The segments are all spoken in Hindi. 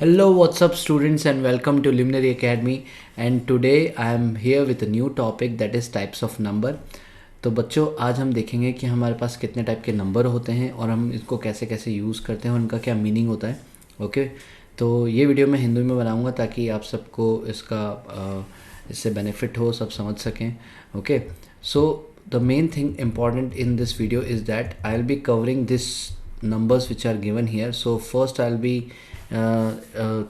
Hello, what's up, students, and welcome to Luminary Academy. And today I am here with a new topic that is types of number. तो बच्चों आज हम देखेंगे कि हमारे पास कितने टाइप के नंबर होते हैं और हम इसको कैसे कैसे यूज़ करते हैं और उनका क्या मीनिंग होता है। ओके, तो ये वीडियो मैं हिंदी में बनाऊंगा ताकि आप सबको इससे बेनिफिट हो, सब समझ सकें। Okay, so the main thing important in this video is that I will be covering this numbers which are given here. So first I'll be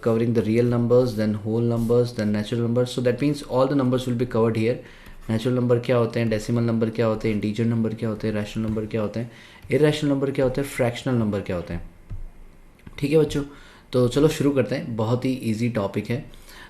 covering the real numbers, then whole numbers, then natural numbers. So that means all the numbers will be covered here. Natural number क्या होते हैं, डेसिमल नंबर क्या होते हैं, इंटीजर नंबर क्या होते हैं, रैशनल नंबर क्या होते हैं, इरेशनल नंबर क्या होते हैं, फ्रैक्शनल नंबर क्या होते हैं। ठीक है बच्चों, तो चलो शुरू करते हैं। बहुत ही इजी टॉपिक है।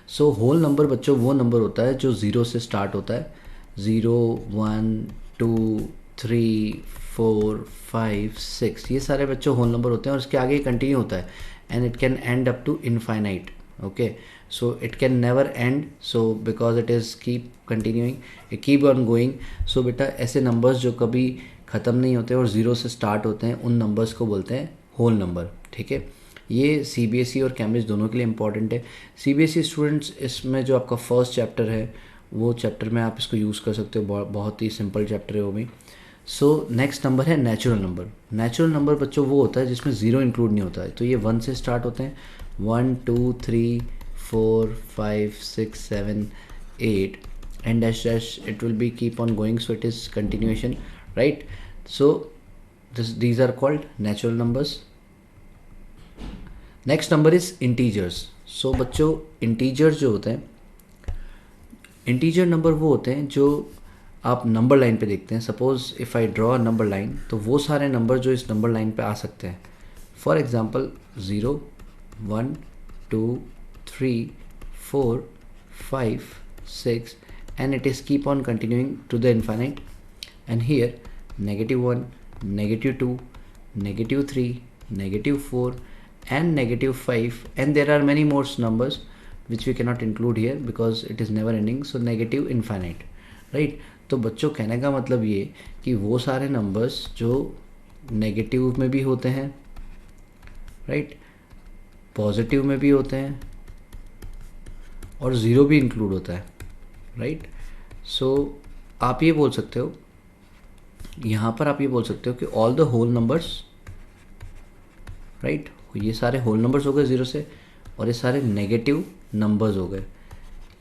सो होल नंबर बच्चों वो नंबर होता है जो ज़ीरो से स्टार्ट होता है। 0, 1, 2, 3, 4, 5, 6, ये सारे बच्चों होल नंबर होते हैं और इसके आगे कंटिन्यू होता है and it can end up to infinite. Okay, so it can never end, so because it is keep continuing, keep on going. सो बेटा ऐसे नंबर्स जो कभी ख़त्म नहीं होते और ज़ीरो से स्टार्ट होते हैं उन नंबर्स को बोलते हैं होल नंबर। ठीक है, ये सीबीएसई और कैम्ब्रिज दोनों के लिए इंपॉर्टेंट है। सीबीएसई स्टूडेंट्स इसमें जो आपका फर्स्ट चैप्टर है वो चैप्टर में आप इसको यूज़ कर सकते हो, बहुत ही सिंपल चैप्टर है वो भी। सो नेक्स्ट नंबर है नेचुरल नंबर। नेचुरल नंबर बच्चों वो होता है जिसमें ज़ीरो इंक्लूड नहीं होता है। तो ये 1 से स्टार्ट होते हैं, 1, 2, 3, 4, 5, 6, 7, 8 and dash dash it will be keep on going, so it is continuation, right. So these are called natural numbers. Next number is integers. सो बच्चों इंटीजर्स जो होते हैं, इंटीजर नंबर वो होते हैं जो आप नंबर लाइन पे देखते हैं। Suppose if I draw a number line, तो वो सारे नंबर जो इस नंबर लाइन पे आ सकते हैं। For example 0, 1, 2, 3, 4, 5, 6 and it is keep on continuing to the infinite. And here -1, -2, -3, -4 and -5, and there are many more numbers which we cannot include here because it is never ending, so negative infinite, right। तो बच्चों कहने का मतलब ये कि वो सारे नंबर्स जो नेगेटिव में भी होते हैं, राइट, पॉजिटिव में भी होते हैं और ज़ीरो भी इंक्लूड होता है, राइट। सो आप ये बोल सकते हो, यहाँ पर आप ये बोल सकते हो कि all the whole numbers, right, ये सारे होल नंबर्स हो गए ज़ीरो से, और ये सारे नेगेटिव नंबर्स हो गए,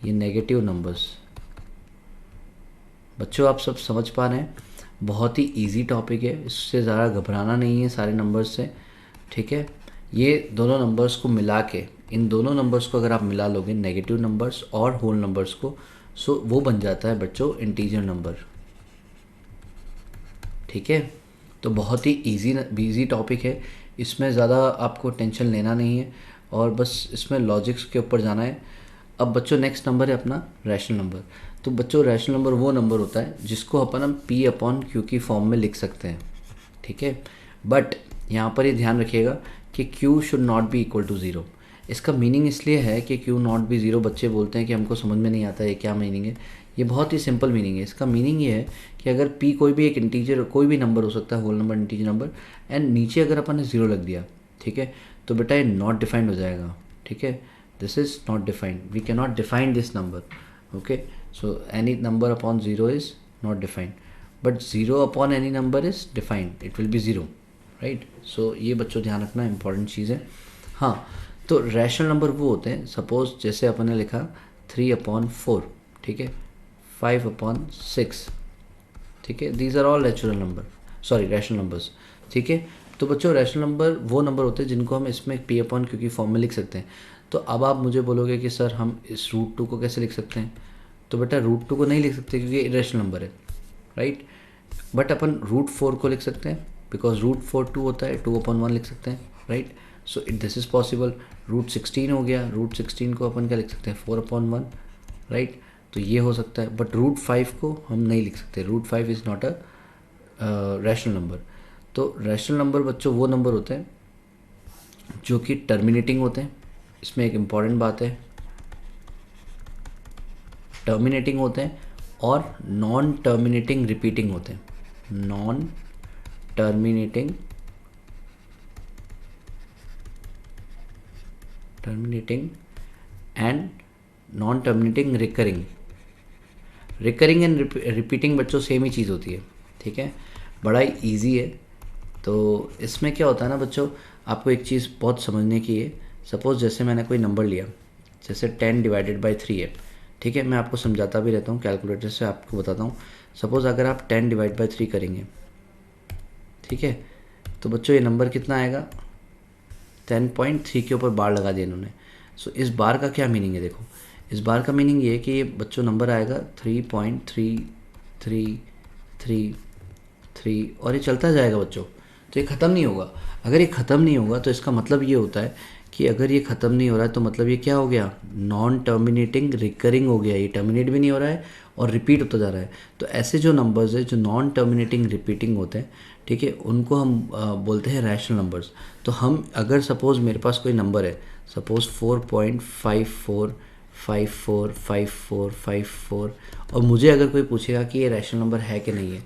ये नेगेटिव नंबर्स। बच्चों आप सब समझ पा रहे हैं, बहुत ही इजी टॉपिक है, इससे ज़्यादा घबराना नहीं है सारे नंबर्स से। ठीक है, ये दोनों नंबर्स को मिला के, इन दोनों नंबर्स को अगर आप मिला लोगे, नेगेटिव नंबर्स और होल नंबर्स को, सो वो बन जाता है बच्चों इंटीजर नंबर। ठीक है, तो बहुत ही इजी टॉपिक है, इसमें ज़्यादा आपको टेंशन लेना नहीं है और बस इसमें लॉजिक्स के ऊपर जाना है। अब बच्चों नेक्स्ट नंबर है अपना रैशनल नंबर। तो बच्चों रैशनल नंबर वो नंबर होता है जिसको अपन हम P/Q की फॉर्म में लिख सकते हैं। ठीक है, बट यहाँ पर ये ध्यान रखिएगा कि Q should not be equal to zero. इसका मीनिंग इसलिए है कि Q नॉट बी ज़ीरो, बच्चे बोलते हैं कि हमको समझ में नहीं आता है क्या मीनिंग है। ये बहुत ही सिंपल मीनिंग है। इसका मीनिंग ये है कि अगर P कोई भी एक इंटीजर, कोई भी नंबर हो सकता है, whole number, integer number, and नीचे अगर अपन ने ज़ीरो लग दिया, ठीक है, तो बेटा ये नॉट डिफाइंड हो जाएगा। ठीक है, this is not defined, we cannot define this number. Okay, so any number upon 0 is not defined, but 0 upon any number is defined, it will be 0, right। so ये बच्चों ध्यान रखना important चीज़ है। हाँ, तो रैशनल नंबर वो होते हैं, सपोज जैसे अपन ने लिखा 3/4, ठीक है, 5/6, ठीक है, these are all natural number, sorry rational numbers. ठीक है, तो बच्चों रैशनल नंबर वो नंबर होते हैं जिनको हम इसमें P/Q की फॉर्म में लिख सकते हैं। तो अब आप मुझे बोलोगे कि सर हम इस √2 को कैसे लिख सकते हैं, तो बेटा √2 को नहीं लिख सकते क्योंकि इरेशनल नंबर है, राइट, बट अपन √4 को लिख सकते हैं बिकॉज √4 2 होता है, 2/1 लिख सकते हैं, right. So this is possible. √16 हो गया, √16 को अपन क्या लिख सकते हैं, 4/1, राइट, तो ये हो सकता है, बट √5 को हम नहीं लिख सकते, √5 is not a rational number. तो रैशनल नंबर बच्चों वो नंबर होते हैं जो कि टर्मिनेटिंग होते हैं। इसमें एक इम्पॉर्टेंट बात है, टर्मिनेटिंग होते हैं और नॉन टर्मिनेटिंग रिपीटिंग होते हैं। Non terminating and non terminating recurring. Recurring and repeating बच्चों सेम ही चीज़ होती है, ठीक है, बड़ा ही ईजी है। तो इसमें क्या होता है ना बच्चों, आपको एक चीज़ बहुत समझने की है। सपोज़ जैसे मैंने कोई नंबर लिया, जैसे 10 डिवाइडेड बाई 3 है, ठीक है, मैं आपको समझाता भी रहता हूँ, कैलकुलेटर से आपको बताता हूँ। सपोज़ अगर आप 10 डिवाइड बाई 3 करेंगे, ठीक है, तो बच्चों ये नंबर कितना आएगा, 10.3 के ऊपर बार लगा दिया इन्होंने। सो इस बार का क्या मीनिंग है, देखो इस बार का मीनिंग ये है कि ये बच्चों नंबर आएगा 3.333 और ये चलता जाएगा बच्चों, तो ये ख़त्म नहीं होगा। अगर ये ख़त्म नहीं होगा तो इसका मतलब ये होता है कि अगर ये ख़त्म नहीं हो रहा है तो मतलब ये क्या हो गया, नॉन टर्मिनेटिंग रिकरिंग हो गया। ये टर्मिनेट भी नहीं हो रहा है और रिपीट होता जा रहा है। तो ऐसे जो नंबर्स है जो नॉन टर्मिनेटिंग रिपीटिंग होते हैं, ठीक है, उनको हम बोलते हैं रैशनल नंबर्स। तो हम अगर सपोज़ मेरे पास कोई नंबर है, सपोज़ 4.54545454 और मुझे अगर कोई पूछेगा कि ये रैशनल नंबर है कि नहीं है,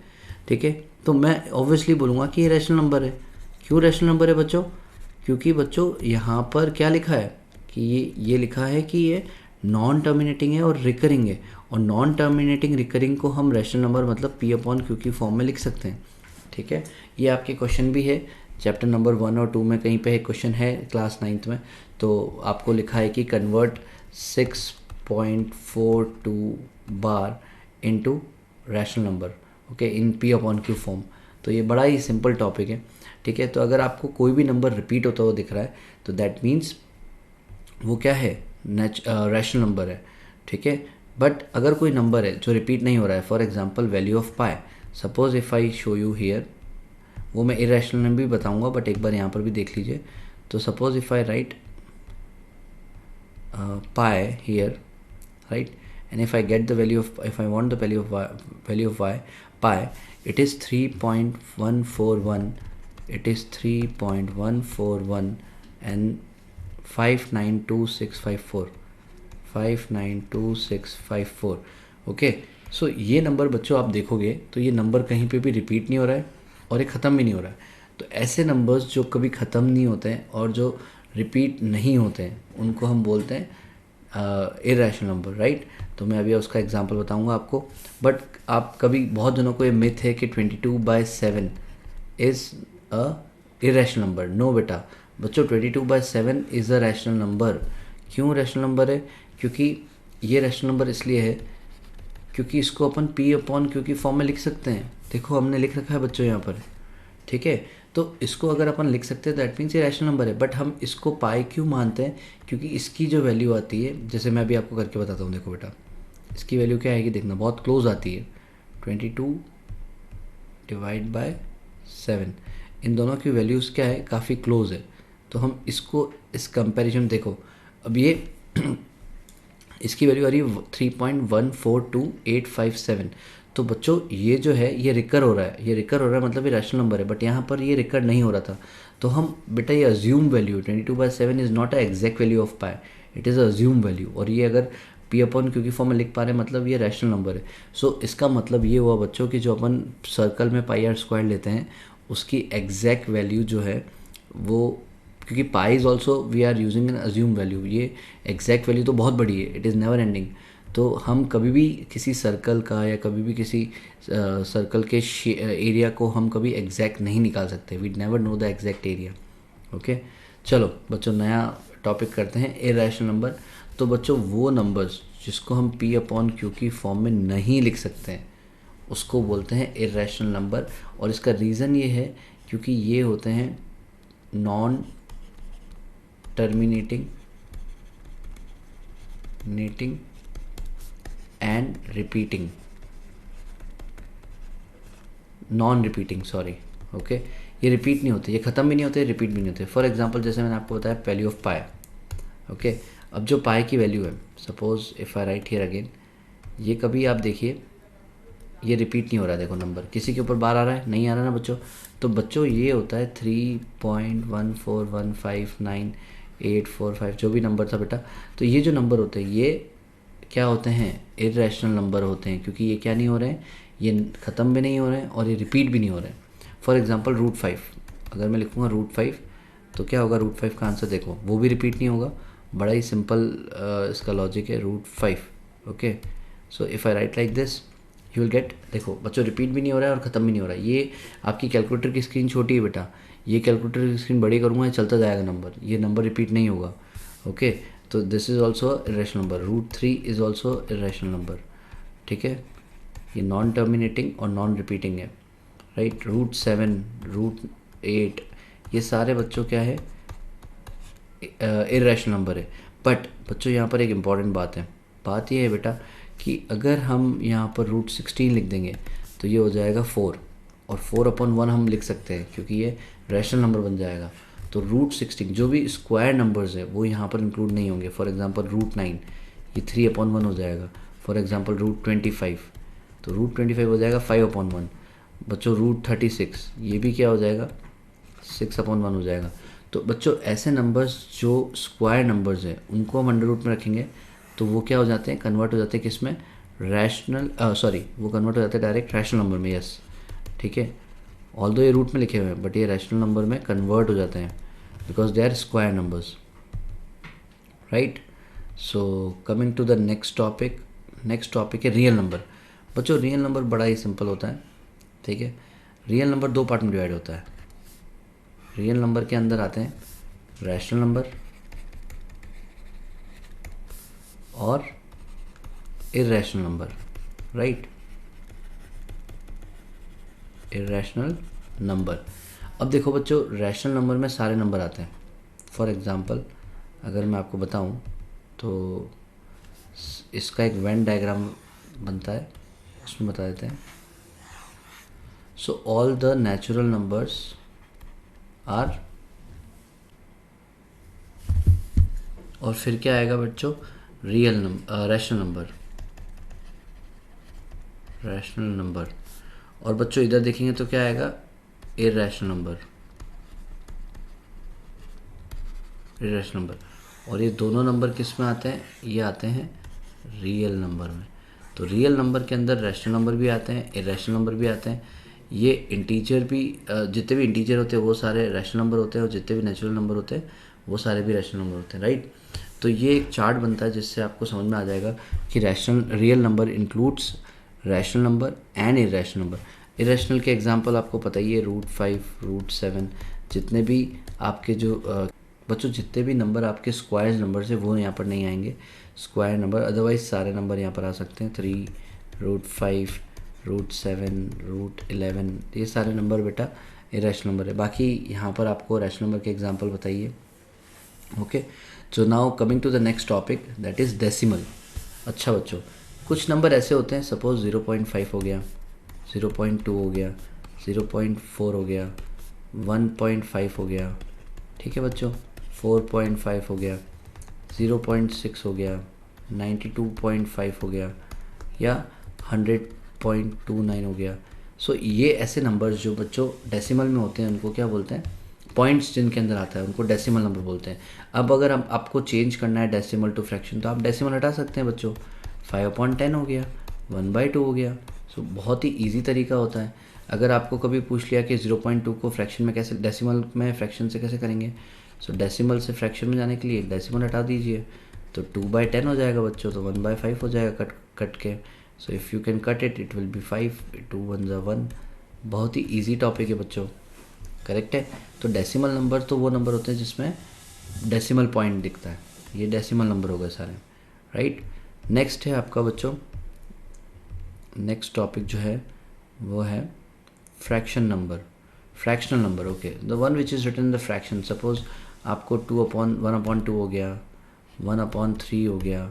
ठीक है, तो मैं ऑब्वियसली बोलूँगा कि ये रैशनल नंबर है। क्यों रैशनल नंबर है बच्चों, क्योंकि बच्चों यहाँ पर क्या लिखा है कि ये लिखा है कि ये नॉन टर्मिनेटिंग है और रिकरिंग है। और नॉन टर्मिनेटिंग रिकरिंग को हम रैशनल नंबर मतलब P/Q की फॉर्म में लिख सकते हैं, ठीक है। ये आपके क्वेश्चन भी है चैप्टर नंबर 1 और 2 में, कहीं पे एक क्वेश्चन है क्लास 9th में। तो आपको लिखा है कि convert 6.42 bar into rational number, okay, in P/Q form. तो ये बड़ा ही सिंपल टॉपिक है, ठीक है। तो अगर आपको कोई भी नंबर रिपीट होता हुआ दिख रहा है तो दैट मीन्स वो क्या है, रैशनल नंबर है, ठीक है। बट अगर कोई नंबर है जो रिपीट नहीं हो रहा है, for example value of pi, suppose if I show you here, वो मैं इरेशनल नंबर भी बताऊंगा बट एक बार यहाँ पर भी देख लीजिए। तो suppose if I right pi here, right, and if I get the value of, if I want the value of y pi, it is 3.141, it is 3.141 and 592654, 592654, okay. सो ये नंबर बच्चों आप देखोगे तो ये नंबर कहीं पे भी रिपीट नहीं हो रहा है और ये ख़त्म भी नहीं हो रहा है। तो ऐसे नंबर्स जो कभी ख़त्म नहीं होते हैं और जो रिपीट नहीं होते हैं उनको हम बोलते हैं इरेशनल नंबर, राइट। तो मैं अभी उसका एग्जांपल बताऊंगा आपको। बट आप कभी, बहुत जनों को ये मिथ है कि 22/7 is a irrational number. No बेटा, बच्चों 22/7 इज़ अ रैशनल नंबर। क्यों रैशनल नंबर है, क्योंकि ये रैशनल नंबर इसलिए है क्योंकि इसको अपन P/Q की फॉर्म में लिख सकते हैं। देखो हमने लिख रखा है बच्चों यहाँ पर, ठीक है। तो इसको अगर अपन लिख सकते हैं दैट मीन्स ये रैशनल नंबर है। बट हम इसको पाई क्यों मानते हैं, क्योंकि इसकी जो वैल्यू आती है, जैसे मैं अभी आपको करके बताता हूँ, देखो बेटा इसकी वैल्यू क्या आएगी, देखना बहुत क्लोज आती है, 22 डिवाइड बाय 7। इन दोनों की वैल्यूज़ क्या है, काफ़ी क्लोज है। तो हम इसको इस कंपैरिजन देखो, अब ये इसकी वैल्यू आ रही है 3.142857। तो बच्चों ये जो है ये रिकर हो रहा है, ये रिकर हो रहा है मतलब ये रैशनल नंबर है। बट यहाँ पर ये रिकर नहीं हो रहा था, तो हम बेटा ये assume value 22/7 is not a exact value of pi, it is assume value. और ये अगर P/Q की फॉर्म में लिख पा रहे हैं मतलब ये रैशनल नंबर है। सो इसका मतलब ये हुआ बच्चों कि जो अपन सर्कल में πr² लेते हैं उसकी एग्जैक्ट वैल्यू जो है वो, क्योंकि pi is also we are using an assume value, ये एग्जैक्ट वैल्यू तो बहुत बड़ी है, इट इज़ नेवर एंडिंग। तो हम कभी भी किसी सर्कल का या कभी भी किसी सर्कल के एरिया को हम कभी एग्जैक्ट नहीं निकाल सकते, we never know the exact area, okay. चलो बच्चों नया टॉपिक करते हैं, इरेशनल नंबर। तो बच्चों वो नंबर्स जिसको हम P/Q की फॉर्म में नहीं लिख सकते हैं उसको बोलते हैं इरेशनल नंबर। और इसका रीज़न ये है क्योंकि ये होते हैं non terminating and repeating, non repeating, sorry, okay. ये रिपीट नहीं होते, ये ख़त्म भी नहीं होते, रिपीट भी नहीं होते। फॉर एग्जांपल जैसे मैंने आपको बताया वैल्यू ऑफ पाई, ओके। अब जो पाई की वैल्यू है, suppose if I right here again, ये कभी आप देखिए ये रिपीट नहीं हो रहा है, देखो नंबर किसी के ऊपर बार आ रहा है, नहीं आ रहा ना बच्चों। तो बच्चों ये होता है 3.14159,845 जो भी नंबर था बेटा। तो ये जो नंबर होते हैं ये क्या होते हैं, इरेशनल नंबर होते हैं, क्योंकि ये क्या नहीं हो रहे हैं, ये ख़त्म भी नहीं हो रहे हैं और ये रिपीट भी नहीं हो रहे हैं। फॉर एग्जांपल √5, अगर मैं लिखूँगा √5 तो क्या होगा, √5 का आंसर देखो वो भी रिपीट नहीं होगा बड़ा ही सिंपल इसका लॉजिक है, √5। Okay, so if I right like this you will get, देखो बच्चों रिपीट भी नहीं हो रहा है और ख़त्म भी नहीं हो रहा है। ये आपकी कैलकुलेटर की स्क्रीन छोटी है बेटा, ये कैलकुलेटर की स्क्रीन बड़ी करूँगा, ये चलता जाएगा नंबर, ये नंबर रिपीट नहीं होगा। ओके, तो this is also irrational number, √3 is also irrational number. ठीक है, ये नॉन टर्मिनेटिंग और नॉन रिपीटिंग है, राइट। √7, √8 ये सारे बच्चों क्या है, इरेशनल नंबर है। बट बच्चों यहाँ पर एक इम्पॉर्टेंट बात है, बात ये है बेटा कि अगर हम यहाँ पर √16 लिख देंगे तो ये हो जाएगा 4, और 4/1 हम लिख सकते हैं क्योंकि ये रैशनल नंबर बन जाएगा। तो √16 जो भी स्क्वायर नंबर्स है वो यहाँ पर इंक्लूड नहीं होंगे। फॉर एग्जांपल √9 ये 3/1 हो जाएगा। फॉर एग्जांपल √25 तो √25 हो जाएगा 5/1। बच्चों √36 ये भी क्या हो जाएगा, 6/1 हो जाएगा। तो बच्चों ऐसे नंबर्स जो स्क्वायर नंबर्स हैं उनको हम अंडर रूट में रखेंगे तो वो क्या हो जाते हैं, कन्वर्ट हो जाते हैं किस में, रैशनल, सॉरी वो कन्वर्ट हो जाते हैं डायरेक्ट रैशनल नंबर में। यस, ठीक है, ऑल्दो ये रूट में लिखे हुए हैं बट ये रैशनल नंबर में कन्वर्ट हो जाते हैं because they are square numbers, right. So coming to the next topic, next topic है रियल नंबर। बच्चों रियल नंबर बड़ा ही सिंपल होता है, ठीक है। रियल नंबर दो पार्ट में डिवाइड होता है। रियल नंबर के अंदर आते हैं रैशनल नंबर और irrational number, right, irrational number. अब देखो बच्चों रैशनल नंबर में सारे नंबर आते हैं। फॉर एग्जांपल अगर मैं आपको बताऊं तो इसका एक वेन डायग्राम बनता है, उसमें बता देते हैं। So all the natural numbers are, और फिर क्या आएगा बच्चों, real number, rational number, rational number. और बच्चों इधर देखेंगे तो क्या आएगा, इर्रेशनल नंबर, इर्रेशनल नंबर। और ये दोनों नंबर किस में आते हैं, ये आते हैं रियल नंबर में। तो रियल नंबर के अंदर रैशनल नंबर भी आते हैं, इर्रेशनल नंबर भी आते हैं। ये इंटीजर भी, जितने भी इंटीजर होते हैं वो सारे रैशनल नंबर होते हैं, और जितने भी नेचुरल नंबर होते हैं वो सारे भी रैशनल नंबर होते हैं, राइट। तो ये एक चार्ट बनता है जिससे आपको समझ में आ जाएगा कि rational, real number includes rational number and irrational number. Irrational के एग्जांपल आपको पता ही है, √5, √7, जितने भी आपके जो बच्चों जितने भी नंबर आपके स्क्वायर नंबर से वो यहाँ पर नहीं आएंगे, स्क्वायर नंबर। अदरवाइज सारे नंबर यहाँ पर आ सकते हैं, 3, √5, √7, √11, ये सारे नंबर बेटा इरेशनल नंबर है। बाकी यहाँ पर आपको रैशनल नंबर के एग्जांपल बताइए। Okay, so now coming to the next topic that is decimal. अच्छा बच्चों, कुछ नंबर ऐसे होते हैं, सपोज 0.5 हो गया, 0.2 हो गया, 0.4 हो गया, 1.5 हो गया, ठीक है बच्चों, 4.5 हो गया, 0.6 हो गया, 92.5 हो गया, या 100.29 हो गया। सो ये ऐसे नंबर्स जो बच्चों डेसिमल में होते हैं उनको क्या बोलते हैं, पॉइंट्स जिनके अंदर आता है उनको डेसिमल नंबर बोलते हैं। अब अगर हम आपको चेंज करना है डेसिमल टू फ्रैक्शन तो आप डेसिमल हटा सकते हैं बच्चों, 5/10 हो गया, 1/2 हो गया। सो बहुत ही ईजी तरीका होता है। अगर आपको कभी पूछ लिया कि 0.2 को फ्रैक्शन में कैसे, डेसिमल में फ्रैक्शन से कैसे करेंगे, सो डेसिमल से फ्रैक्शन में जाने के लिए डेसिमल हटा दीजिए तो 2/10 हो जाएगा बच्चों, तो 1/5 हो जाएगा कट कट के। So if you can cut it, it will B 5, 2 1 1। बहुत ही ईजी टॉपिक है बच्चों, करेक्ट है। तो डेसिमल नंबर तो वो नंबर होते हैं जिसमें डेसिमल पॉइंट दिखता है, ये डेसिमल नंबर हो गए सारे, राइट। नेक्स्ट है आपका बच्चों, नेक्स्ट टॉपिक जो है वो है fraction number, fractional number. Okay, the one which is written in the fraction. Suppose आपको 1/2 हो गया, 1/3 हो गया,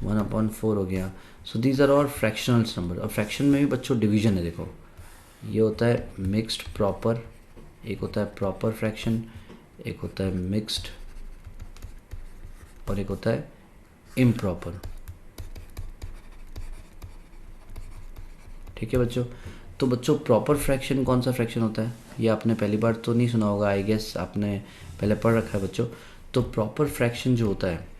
1/4 हो गया। So these are all fractionals number. और फ्रैक्शन में भी बच्चों डिवीजन है, देखो ये होता है मिक्स्ड प्रॉपर, एक होता है प्रॉपर फ्रैक्शन, एक होता है मिक्स्ड, और एक होता है इम्प्रॉपर, ठीक है बच्चों। तो बच्चों प्रॉपर फ्रैक्शन कौन सा फ्रैक्शन होता है, ये आपने पहली बार तो नहीं सुना होगा, आई गेस आपने पहले पढ़ रखा है बच्चों। तो प्रॉपर फ्रैक्शन जो होता है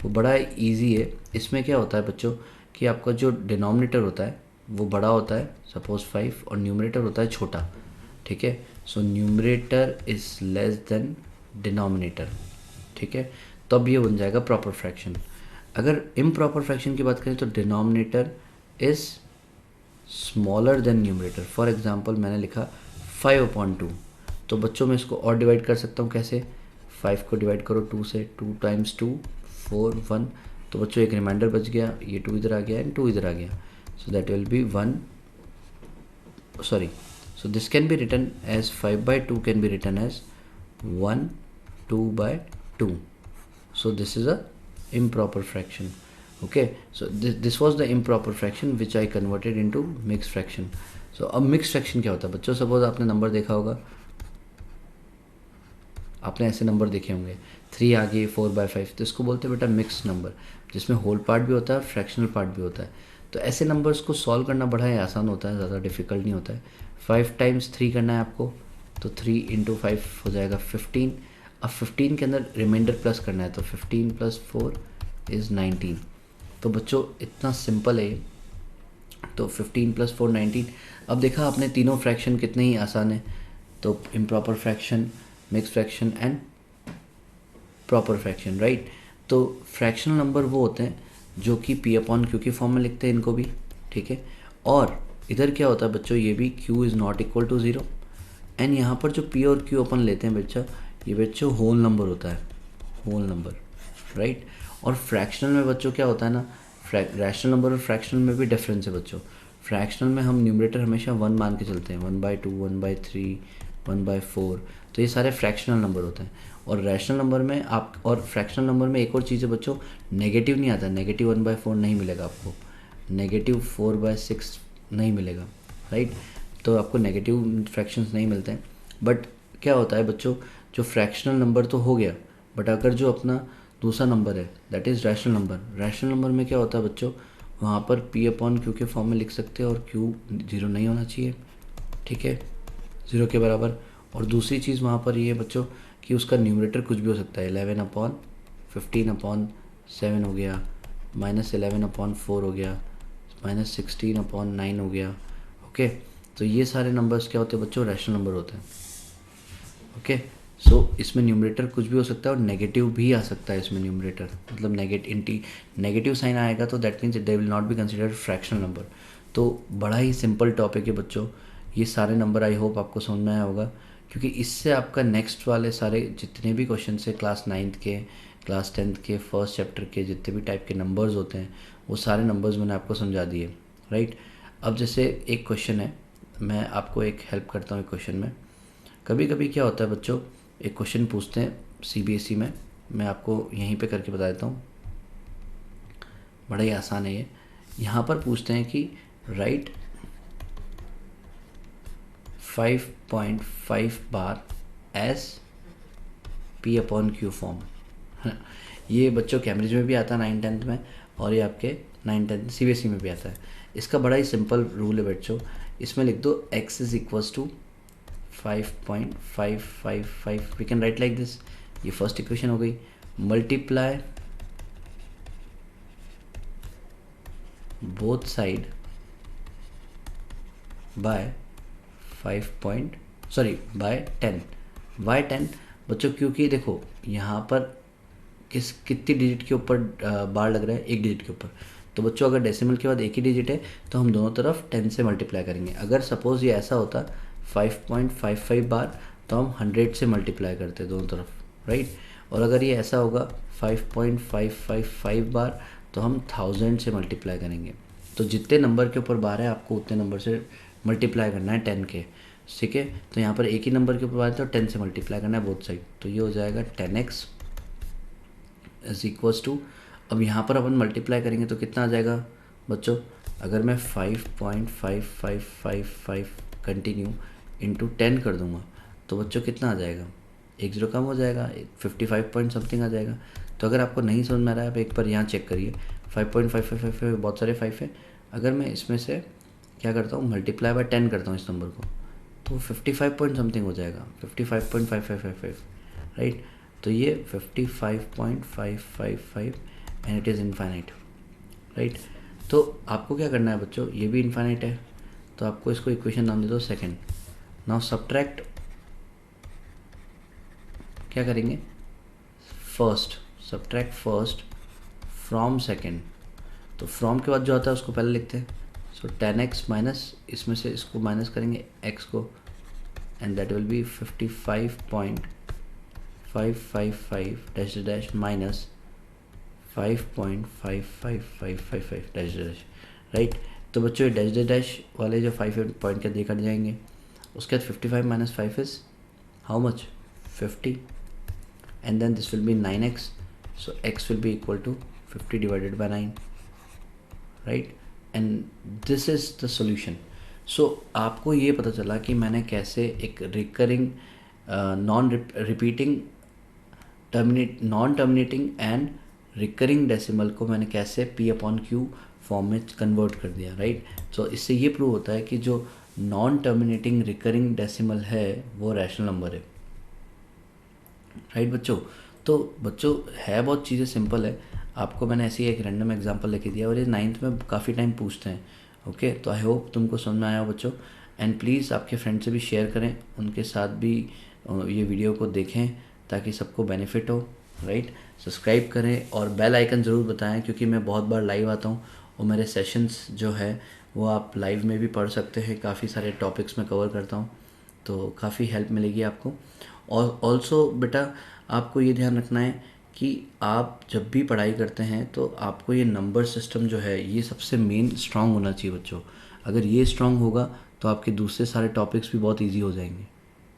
वो बड़ा इजी है। इसमें क्या होता है बच्चों कि आपका जो डिनोमिनेटर होता है वो बड़ा होता है, सपोज 5, और न्यूमरेटर होता है छोटा, ठीक है। So numerator is less than denominator, ठीक है। तब ये बन जाएगा प्रॉपर फ्रैक्शन। अगर इम्प्रॉपर फ्रैक्शन की बात करें तो denominator is smaller than numerator. For example मैंने लिखा 5/2, तो बच्चों मैं इसको और डिवाइड कर सकता हूँ कैसे, 5 को डिवाइड करो 2 से, 2 × 2 4 1, तो बच्चों एक रिमाइंडर बच गया, ये 2 इधर आ गया एंड 2 इधर आ गया, so that will be 1, sorry, so this can be written as 5/2 can be written as 1 2/2. So this is a improper fraction. Okay, so this was the improper fraction which I converted into mixed fraction. So अब mixed fraction क्या होता है बच्चों, सपोज आपने नंबर देखा होगा, आपने ऐसे नंबर देखे होंगे 3 आ गए 4/5, तो इसको बोलते हैं बेटा मिक्स नंबर, जिसमें होल पार्ट भी होता है और फ्रैक्शनल पार्ट भी होता है। तो ऐसे नंबर्स को सॉल्व करना बड़ा ही आसान होता है, ज़्यादा डिफिकल्ट नहीं होता है। 5 × 3 करना है आपको, तो 3 × 5 हो जाएगा 15। अब 15 के अंदर रिमाइंडर प्लस करना है, तो 15 + 4 = 19। तो बच्चों इतना सिंपल है, तो 15 + 4 19। अब देखा आपने तीनों फ्रैक्शन कितने ही आसान है, तो improper fraction, mix fraction and proper fraction, right. तो फ्रैक्शनल नंबर वो होते हैं जो कि P/Q की फॉर्म में लिखते हैं इनको भी, ठीक है। और इधर क्या होता है बच्चों, ये भी Q = 0 एंड यहाँ पर जो P और Q अपन लेते हैं बच्चा, ये बच्चों होल नंबर होता है, होल नंबर, राइट। और फ्रैक्शनल में बच्चों क्या होता है ना, रैशनल नंबर और फ्रैक्शनल में भी डिफरेंस है बच्चों। फ्रैक्शनल में हम न्यूमरेटर हमेशा 1 मान के चलते हैं, 1/2 1/3 1/4, तो ये सारे फ्रैक्शनल नंबर होते हैं। और रैशनल नंबर में आप, और फ्रैक्शनल नंबर में एक और चीज़ है बच्चों, नेगेटिव नहीं आता, नेगेटिव 1/4 नहीं मिलेगा आपको, नेगेटिव 4/6 नहीं मिलेगा, राइट। तो आपको नेगेटिव फ्रैक्शंस नहीं मिलते हैं। बट क्या होता है बच्चों, जो फ्रैक्शनल नंबर तो हो गया, बट अगर जो अपना दूसरा नंबर है that is rational number, rational number में क्या होता है बच्चों, वहाँ पर P/Q के फॉर्म में लिख सकते हैं और Q 0 नहीं होना चाहिए, ठीक है, 0 के बराबर। और दूसरी चीज़ वहाँ पर ये है बच्चों कि उसका न्यूमरेटर कुछ भी हो सकता है, 11/15/7 हो गया, -11/4 हो गया, -16/9 हो गया, ओके। तो ये सारे नंबर्स क्या होते हैं बच्चों, रैशनल नंबर होते हैं, ओके। सो इसमें न्यूमरेटर कुछ भी हो सकता है और नेगेटिव भी आ सकता है इसमें न्यूमरेटर, मतलब नेगेटिव साइन आएगा तो that means they will not be considered fractional number. तो बड़ा ही सिंपल टॉपिक है बच्चों, ये सारे नंबर आई होप आपको समझ में आया होगा, क्योंकि इससे आपका नेक्स्ट वाले सारे जितने भी क्वेश्चन है क्लास 9th के, क्लास 10th के, फर्स्ट चैप्टर के जितने भी टाइप के नंबर्स होते हैं वो सारे नंबर्स मैंने आपको समझा दिए, राइट। अब जैसे एक क्वेश्चन है, मैं आपको एक हेल्प करता हूँ एक क्वेश्चन में। कभी कभी क्या होता है बच्चों, एक क्वेश्चन पूछते हैं CBSE में, मैं आपको यहीं पे करके बता देता हूँ, बड़ा ही आसान है ये। यहाँ पर पूछते हैं कि राइट 5.5 बार एज P/Q फॉर्म। ये बच्चों कैम्ब्रिज में भी आता है 9th-10th में, और ये आपके 9th-10th CBSE में भी आता है। इसका बड़ा ही सिंपल रूल है बच्चों, इसमें लिख दो x = 5.555, we can write like this, ये फर्स्ट इक्वेशन हो गई, multiply both side by 10। Why 10 बच्चों, क्योंकि देखो यहाँ पर कितनी डिजिट के ऊपर बार लग रहा है, एक डिजिट के ऊपर, तो बच्चों अगर डेसिमल के बाद एक ही डिजिट है तो हम दोनों तरफ 10 से मल्टीप्लाई करेंगे। अगर सपोज़ ये ऐसा होता 5.55 बार, तो हम 100 से मल्टीप्लाई करते दोनों तरफ, राइट। और अगर ये ऐसा होगा 5.555 बार, तो हम 1000 से मल्टीप्लाई करेंगे। तो जितने नंबर के ऊपर बार है आपको उतने नंबर से मल्टीप्लाई करना है 10 के, ठीक है। तो यहाँ पर एक ही नंबर के ऊपर बार है तो 10 से मल्टीप्लाई करना है बोथ साइड, तो ये हो जाएगा 10x = अब यहाँ पर अपन मल्टीप्लाई करेंगे तो कितना आ जाएगा बच्चों, अगर मैं 5.5555 कंटिन्यू इंटू 10 कर दूँगा तो बच्चों कितना आ जाएगा, एक 0 कम हो जाएगा, 55 पॉइंट समथिंग आ जाएगा। तो अगर आपको नहीं समझ में आ रहा है आप एक बार यहाँ चेक करिए, 5.555 बहुत सारे 5 है, अगर मैं इसमें से क्या करता हूँ मल्टीप्लाई बाय 10 करता हूँ इस नंबर को, तो 55 पॉइंट समथिंग हो जाएगा, 55.5555, राइट। तो ये 55.555 and it is infinite, right. तो आपको क्या करना है बच्चों, ये भी इनफाइनाइट है तो आपको इसको इक्वेशन नाम दे दो सेकंड। नाउ सब्ट्रैक्ट क्या करेंगे, first subtract first from second, तो फ्रॉम के बाद जो आता है उसको पहले लिखते हैं। सो 10x माइनस, इसमें से इसको माइनस करेंगे x को, and that will be 55.555 dash dash minus 5.55555 dash dash, right. तो बच्चों ये डैश डैश वाले जो 5 पॉइंट के दे कट जाएंगे। उसके बाद 55 minus 5 is how much, 50, and then this will be 9x, so x will be equal to 50 divided by 9, right, and this is the solution. सो आपको ये पता चला कि मैंने कैसे एक recurring non repeating non terminating and recurring decimal को मैंने कैसे p/q फॉर्म में कन्वर्ट कर दिया, राइट। तो इससे ये प्रूव होता है कि जो नॉन टर्मिनेटिंग रिकरिंग डेसिमल है वो रैशनल नंबर है, राइट बच्चों। तो बच्चों है बहुत चीज़ें सिंपल है, आपको मैंने ऐसे ही एक रैंडम एग्जांपल लेके दिया और ये 9th में काफ़ी टाइम पूछते हैं। ओके, तो आई होप तुमको समझ में आया हो बच्चों, एंड प्लीज़ आपके फ्रेंड से भी शेयर करें, उनके साथ भी ये वीडियो को देखें ताकि सबको बेनिफिट हो, राइट। सब्सक्राइब करें और बेल आइकन ज़रूर बताएं, क्योंकि मैं बहुत बार लाइव आता हूँ और मेरे सेशंस जो है वो आप लाइव में भी पढ़ सकते हैं। काफ़ी सारे टॉपिक्स में कवर करता हूँ, तो काफ़ी हेल्प मिलेगी आपको। और ऑल्सो बेटा आपको ये ध्यान रखना है कि आप जब भी पढ़ाई करते हैं तो आपको ये नंबर सिस्टम जो है ये सबसे मेन स्ट्रांग होना चाहिए बच्चों। अगर ये स्ट्रांग होगा तो आपके दूसरे सारे टॉपिक्स भी बहुत इजी हो जाएंगे,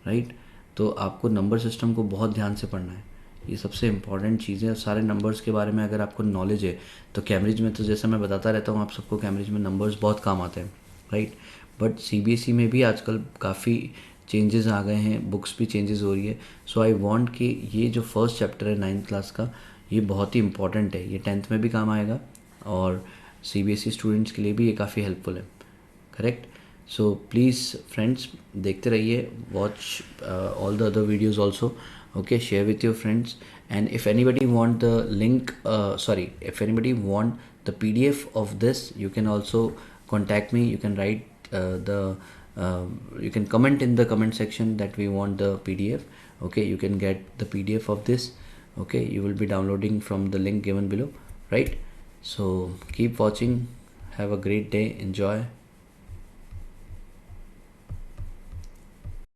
राइट। तो आपको नंबर सिस्टम को बहुत ध्यान से पढ़ना है, ये सबसे इम्पॉर्टेंट चीज़ है। सारे नंबर्स के बारे में अगर आपको नॉलेज है तो कैम्ब्रिज में, तो जैसा मैं बताता रहता हूँ आप सबको, कैम्ब्रिज में नंबर्स बहुत काम आते हैं, राइट। बट CBSE में भी आजकल काफ़ी चेंजेस आ गए हैं, बुक्स भी चेंजेस हो रही है। सो आई वांट कि ये जो फर्स्ट चैप्टर है 9th क्लास का, ये बहुत ही इंपॉर्टेंट है, ये 10th में भी काम आएगा और CBSE स्टूडेंट्स के लिए भी ये काफ़ी हेल्पफुल है, करेक्ट। सो प्लीज़ फ्रेंड्स देखते रहिए, watch all the other videos also, okay, share with your friends, and if anybody want the link, if anybody want the PDF of this, you can also contact me. You can write you can comment in the comment section that we want the PDF. Okay, you can get the PDF of this. Okay, you will be downloading from the link given below, right? So keep watching, have a great day, enjoy.